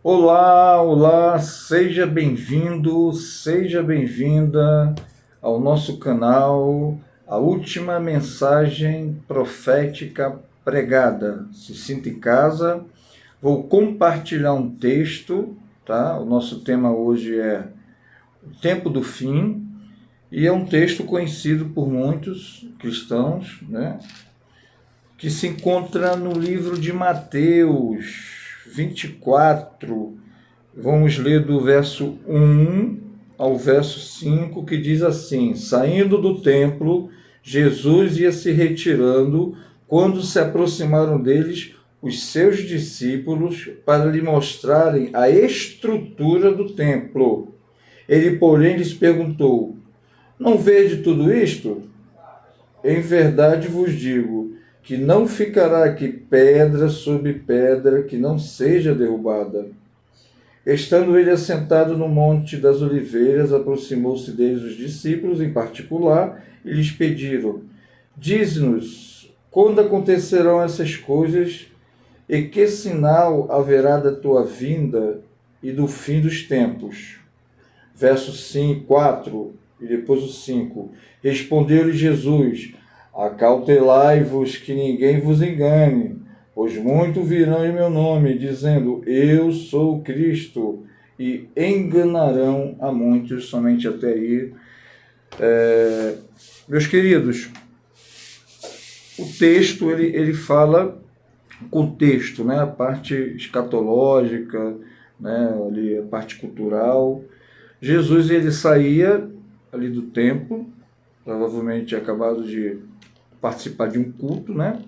Olá, olá, seja bem-vindo, seja bem-vinda ao nosso canal, a última mensagem profética pregada. Se sinta em casa, vou compartilhar um texto, tá? O nosso tema hoje é o tempo do fim, e é um texto conhecido por muitos cristãos, né? Que se encontra no livro de Mateus 24. Vamos ler do verso 1 ao verso 5, que diz assim: Saindo do templo, Jesus ia se retirando, quando se aproximaram deles os seus discípulos para lhe mostrarem a estrutura do templo. Ele, porém, lhes perguntou: Não vede tudo isto? Em verdade vos digo que não ficará aqui pedra sobre pedra que não seja derrubada. Estando ele assentado no Monte das Oliveiras, aproximou-se deles os discípulos em particular e lhes pediram: Dize-nos, quando acontecerão essas coisas e que sinal haverá da tua vinda e do fim dos tempos? Verso 5, 4 e depois o 5. Respondeu-lhe Jesus: Acautelai-vos que ninguém vos engane, pois muitos virão em meu nome, dizendo: Eu sou o Cristo, e enganarão a muitos. Somente até aí. Meus queridos, o texto ele fala o contexto, né? A parte escatológica, né? Ali, a parte cultural. Jesus ele saía ali do templo, provavelmente tinha acabado de participar de um culto, né?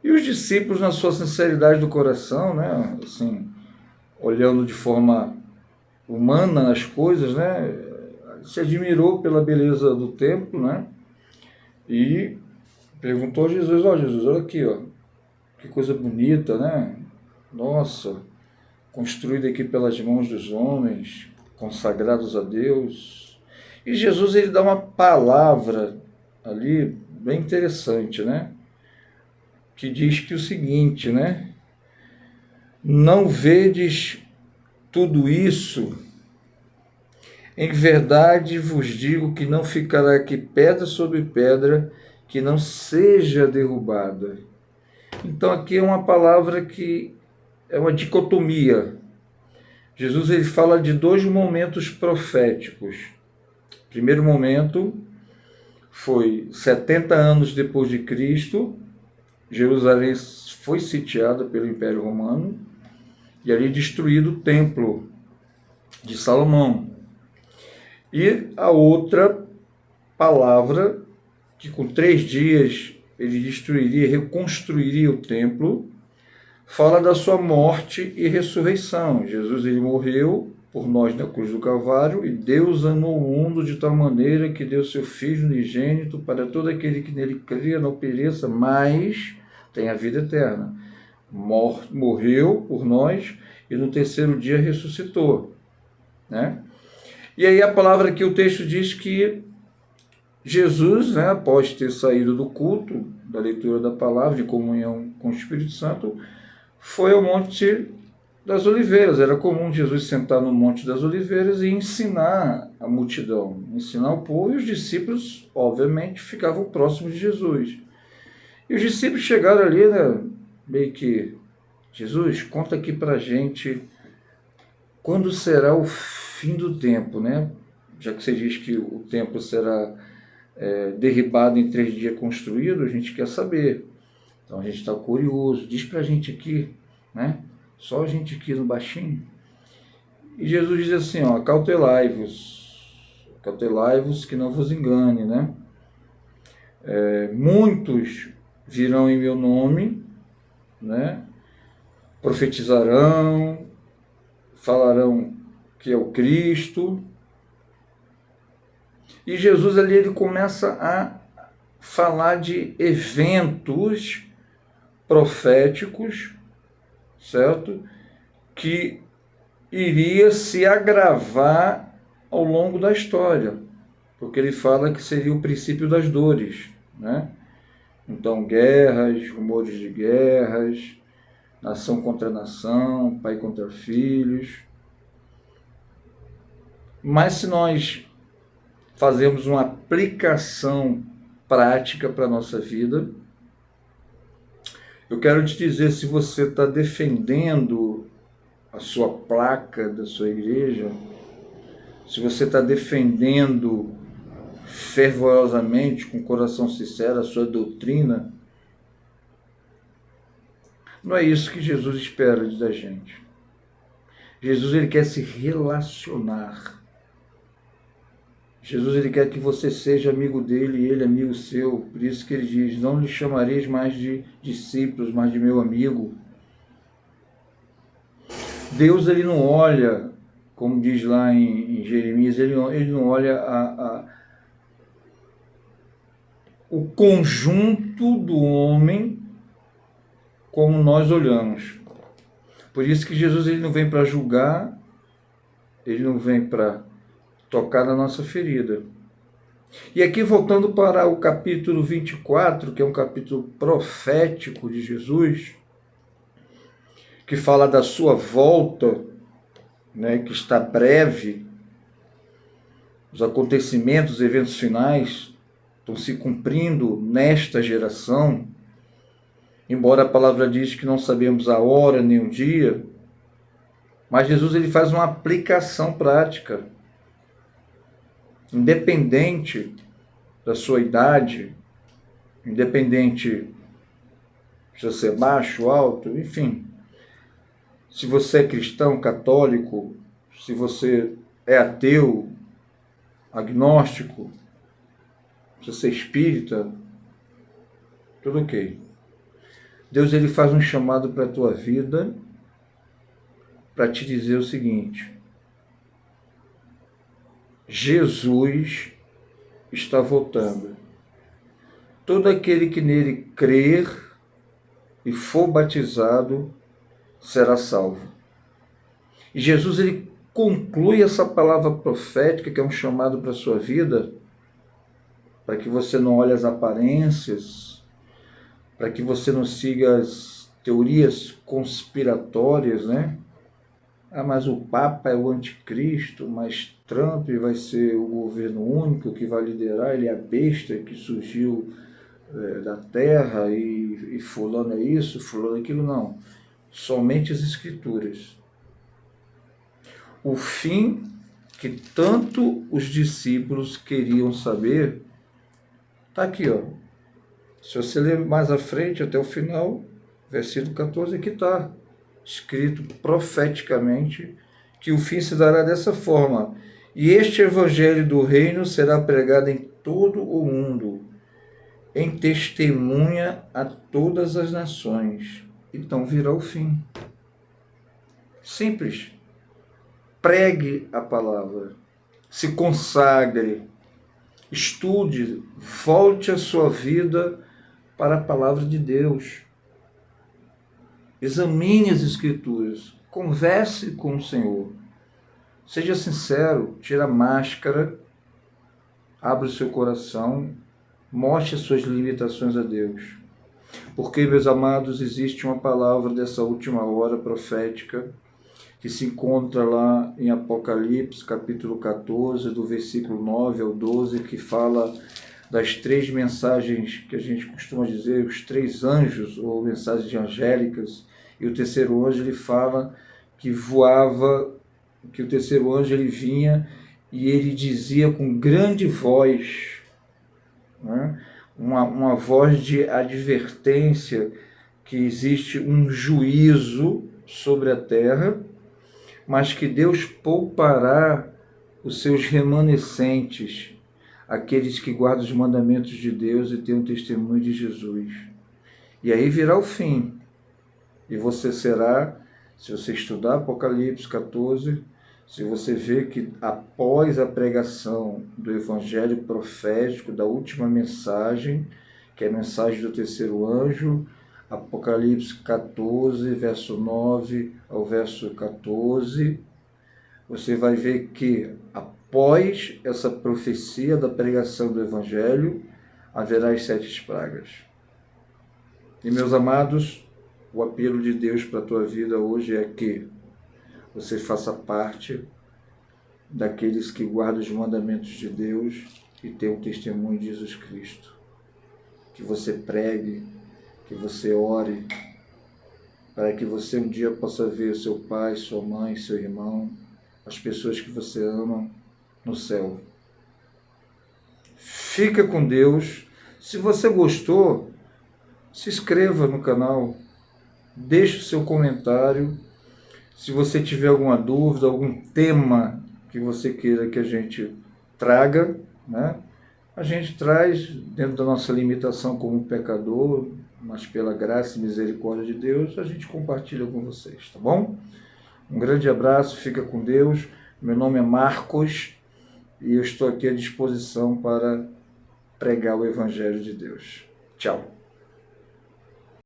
E os discípulos, na sua sinceridade do coração, né? Assim, olhando de forma humana as coisas, né? Se admirou pela beleza do templo, né? E perguntou a Jesus: ó, Jesus, olha aqui, ó, que coisa bonita, né? Nossa, construída aqui pelas mãos dos homens, consagrados a Deus. E Jesus ele dá uma palavra ali bem interessante, né? Que diz que o seguinte, né? Não vedes tudo isso? Em verdade vos digo que não ficará aqui pedra sobre pedra que não seja derrubada. Então aqui é uma palavra que é uma dicotomia. Jesus ele fala de dois momentos proféticos. O primeiro momento foi 70 anos depois de Cristo. Jerusalém foi sitiada pelo Império Romano e ali destruído o templo de Salomão. E a outra palavra, que com 3 dias ele destruiria, reconstruiria o templo, fala da sua morte e ressurreição. Jesus ele morreu por nós na cruz do Calvário, e Deus amou o mundo de tal maneira que deu seu Filho unigênito para todo aquele que nele crê, não pereça, mas tenha vida eterna. Morreu por nós e no terceiro dia ressuscitou, né? E aí a palavra que o texto diz que Jesus, né, após ter saído do culto, da leitura da palavra, de comunhão com o Espírito Santo, foi ao Monte das Oliveiras. Era comum Jesus sentar no Monte das Oliveiras e ensinar a multidão, ensinar o povo, e os discípulos, obviamente, ficavam próximos de Jesus. E os discípulos chegaram ali, né, meio que: Jesus, conta aqui pra gente quando será o fim do tempo, né? Já que você diz que o templo será derribado em 3 dias construído, a gente quer saber. Então a gente está curioso. Diz pra gente aqui, né? Só a gente aqui no baixinho. E Jesus diz assim, ó: cautelai-vos que não vos engane, né? Muitos virão em meu nome, né? Profetizarão, falarão que é o Cristo. E Jesus ali ele começa a falar de eventos proféticos, certo? Que iria se agravar ao longo da história, porque ele fala que seria o princípio das dores, né? Então, guerras, rumores de guerras, nação contra nação, pai contra filhos. Mas se nós fazemos uma aplicação prática para a nossa vida, eu quero te dizer, se você está defendendo a sua placa da sua igreja, se você está defendendo fervorosamente, com o coração sincero, a sua doutrina, não é isso que Jesus espera da gente. Jesus, ele quer se relacionar. Jesus, ele quer que você seja amigo dele e ele amigo seu. Por isso que ele diz, não lhe chamareis mais de discípulos, mas de meu amigo. Deus, ele não olha, como diz lá em Jeremias, ele não olha o conjunto do homem como nós olhamos. Por isso que Jesus, ele não vem para julgar, ele não vem para tocar na nossa ferida. E aqui, voltando para o capítulo 24, que é um capítulo profético de Jesus, que fala da sua volta, né, que está breve, os acontecimentos, os eventos finais estão se cumprindo nesta geração, embora a palavra diz que não sabemos a hora nem o dia, mas Jesus, ele faz uma aplicação prática, independente da sua idade, independente se você é baixo, alto, enfim. Se você é cristão, católico, se você é ateu, agnóstico, se você é espírita, tudo ok. Deus, ele faz um chamado para a tua vida para te dizer o seguinte: Jesus está voltando. Todo aquele que nele crer e for batizado será salvo. E Jesus, ele conclui essa palavra profética, que é um chamado para a sua vida, para que você não olhe as aparências, para que você não siga as teorias conspiratórias, né? Ah, mas o Papa é o anticristo, mas Trump vai ser o governo único que vai liderar, ele é a besta que surgiu da terra e fulano é isso, fulano é aquilo, não. Somente as Escrituras. O fim que tanto os discípulos queriam saber está aqui, ó. Se você ler mais à frente, até o final, versículo 14, aqui está escrito profeticamente que o fim se dará dessa forma. E este evangelho do reino será pregado em todo o mundo, em testemunha a todas as nações. Então virá o fim. Simples. Pregue a palavra. Se consagre. Estude. Volte a sua vida para a palavra de Deus. Examine as Escrituras. Converse com o Senhor. Seja sincero. Tire a máscara. Abra o seu coração. Mostre as suas limitações a Deus. Porque, meus amados, existe uma palavra dessa última hora profética que se encontra lá em Apocalipse, capítulo 14, do versículo 9 ao 12, que fala das 3 mensagens que a gente costuma dizer, os 3 anjos, ou mensagens angélicas, e o terceiro anjo, ele fala que voava, que o terceiro anjo, ele vinha e ele dizia com grande voz, né? Uma voz de advertência, que existe um juízo sobre a terra, mas que Deus poupará os seus remanescentes, aqueles que guardam os mandamentos de Deus e têm um testemunho de Jesus. E aí virá o fim. E você será, se você estudar Apocalipse 14, se você vê que após a pregação do evangelho profético, da última mensagem, que é a mensagem do terceiro anjo, Apocalipse 14, verso 9 ao verso 14, você vai ver que após essa profecia da pregação do evangelho, haverá as 7 pragas. E, meus amados, O apelo de Deus para a tua vida hoje é que você faça parte daqueles que guardam os mandamentos de Deus e tenham um testemunho de Jesus Cristo. Que você pregue, que você ore, para que você um dia possa ver seu pai, sua mãe, seu irmão, as pessoas que você ama no céu. Fica com Deus. Se você gostou, se inscreva no canal, deixe o seu comentário. Se você tiver alguma dúvida, algum tema que você queira que a gente traga, né? A gente traz dentro da nossa limitação como pecador, mas pela graça e misericórdia de Deus, a gente compartilha com vocês, tá bom? Um grande abraço, fica com Deus. Meu nome é Marcos e eu estou aqui à disposição para pregar o Evangelho de Deus. Tchau.